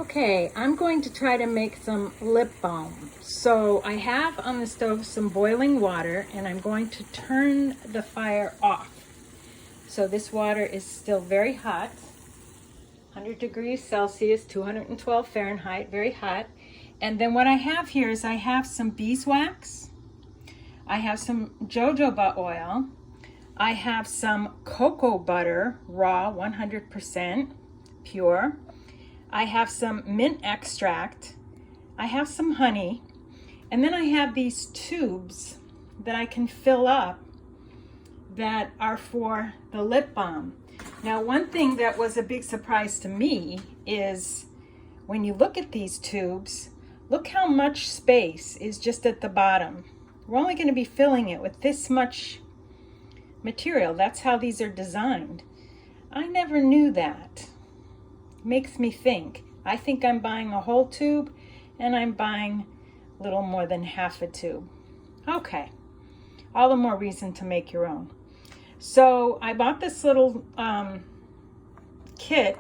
Okay, I'm going to try to make some lip balm. So I have on the stove some boiling water and I'm going to turn the fire off. So this water is still very hot, 100 degrees Celsius, 212 Fahrenheit, very hot. And then what I have here is I have some beeswax, I have some jojoba oil, I have some cocoa butter, raw, 100% pure. I have some mint extract, I have some honey, and then I have these tubes that I can fill up that are for the lip balm. Now, one thing that was a big surprise to me is when you look at these tubes, look how much space is just at the bottom. We're only going to be filling it with this much material. That's how these are designed. I never knew that. Makes me think. I think I'm buying a whole tube and I'm buying a little more than half a tube. Okay, all the more reason to make your own. So I bought this little kit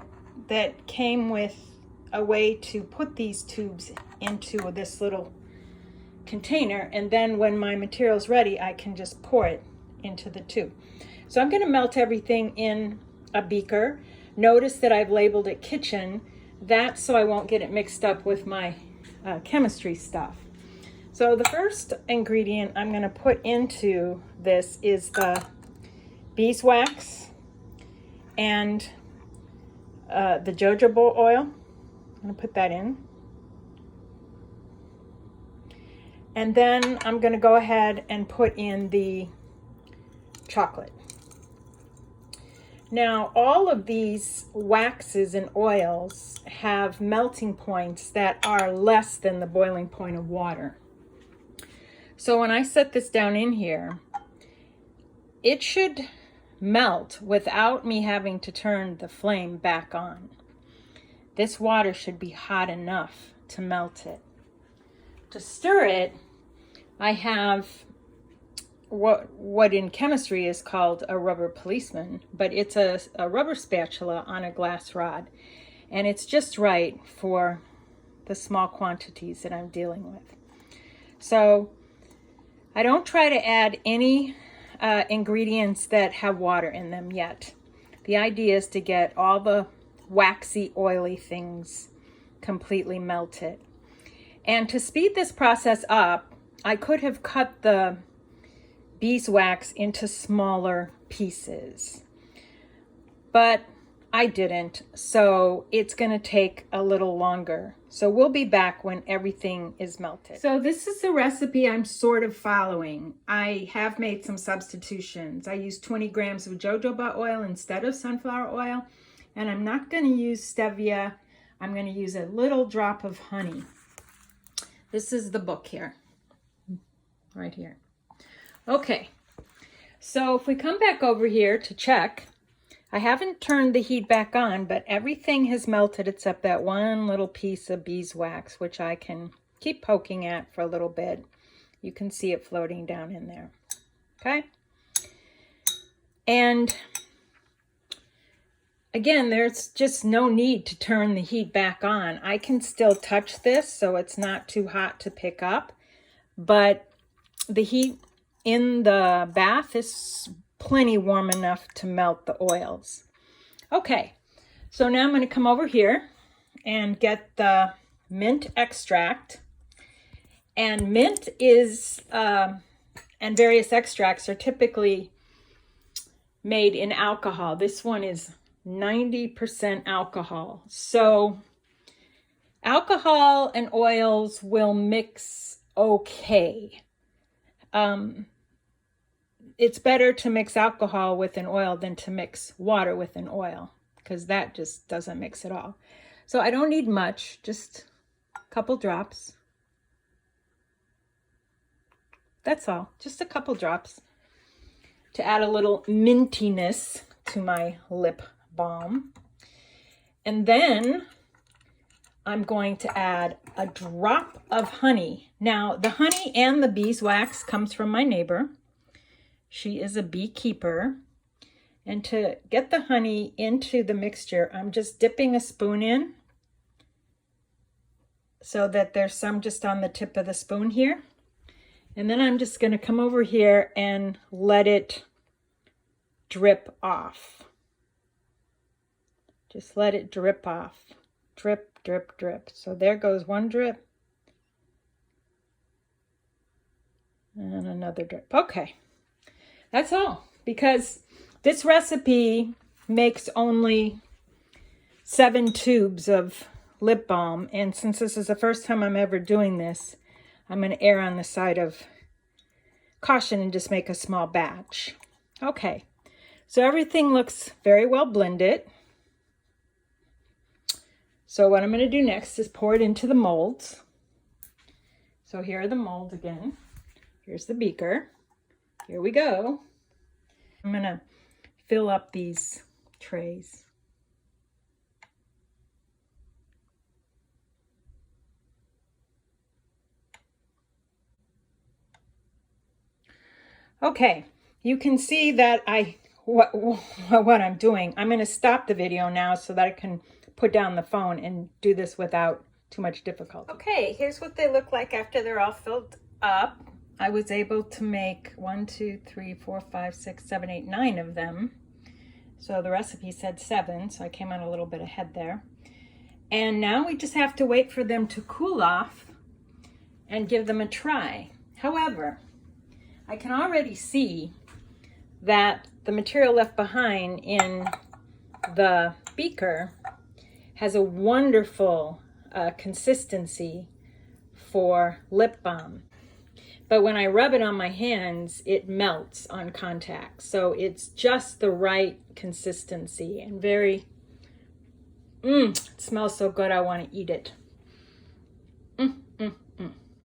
that came with a way to put these tubes into this little container, and then when my material's ready I can just pour it into the tube. So I'm going to melt everything in a beaker. Notice that I've labeled it kitchen. That's so I won't get it mixed up with my chemistry stuff. So the first ingredient I'm going to put into this is the beeswax and the jojoba oil. I'm going to put that in. And then I'm going to go ahead and put in the chocolate. Now, all of these waxes and oils have melting points that are less than the boiling point of water. So when I set this down in here, it should melt without me having to turn the flame back on. This water should be hot enough to melt it. To stir it, I have what in chemistry is called a rubber policeman, but it's a rubber spatula on a glass rod, and it's just right for the small quantities that I'm dealing with. So I don't try to add any ingredients that have water in them yet. The idea is to get all the waxy, oily things completely melted. And to speed this process up, I could have cut the beeswax into smaller pieces, but I didn't, so it's going to take a little longer. So we'll be back when everything is melted. So this is the recipe I'm sort of following. I have made some substitutions. I used 20 grams of jojoba oil instead of sunflower oil, and I'm not going to use stevia. I'm going to use a little drop of honey. This is the book here, right here. Okay, so if we come back over here to check, I haven't turned the heat back on, but everything has melted except that one little piece of beeswax, which I can keep poking at for a little bit. You can see it floating down in there, okay? And again, there's just no need to turn the heat back on. I can still touch this so it's not too hot to pick up, but the heat in the bath is plenty warm enough to melt the oils. Okay, so now I'm going to come over here and get the mint extract. And mint is, and various extracts are typically made in alcohol. This one is 90% alcohol. So alcohol and oils will mix okay. It's better to mix alcohol with an oil than to mix water with an oil, because that just doesn't mix at all. So I don't need much, just a couple drops. That's all, just a couple drops to add a little mintiness to my lip balm. And then I'm going to add a drop of honey. Now, the honey and the beeswax comes from my neighbor. She is a beekeeper. And to get the honey into the mixture, I'm just dipping a spoon in so that there's some just on the tip of the spoon here. And then I'm just going to come over here and let it drip off. Just let it drip off. Drip, drip, drip. So there goes one drip. And another drip. Okay. That's all. Because this recipe makes only 7 tubes of lip balm. And since this is the first time I'm ever doing this, I'm going to err on the side of caution and just make a small batch. Okay. So everything looks very well blended. So what I'm going to do next is pour it into the molds. So here are the molds again. Here's the beaker. Here we go. I'm going to fill up these trays. Okay, you can see that what I'm doing. I'm going to stop the video now so that I can put down the phone and do this without too much difficulty. Okay, here's what they look like after they're all filled up. I was able to make 1, 2, 3, 4, 5, 6, 7, 8, 9 of them. So the recipe said 7, so I came out a little bit ahead there. And now we just have to wait for them to cool off and give them a try. However, I can already see that the material left behind in the beaker has a wonderful consistency for lip balm. But when I rub it on my hands, it melts on contact. So it's just the right consistency and very, it smells so good I want to eat it.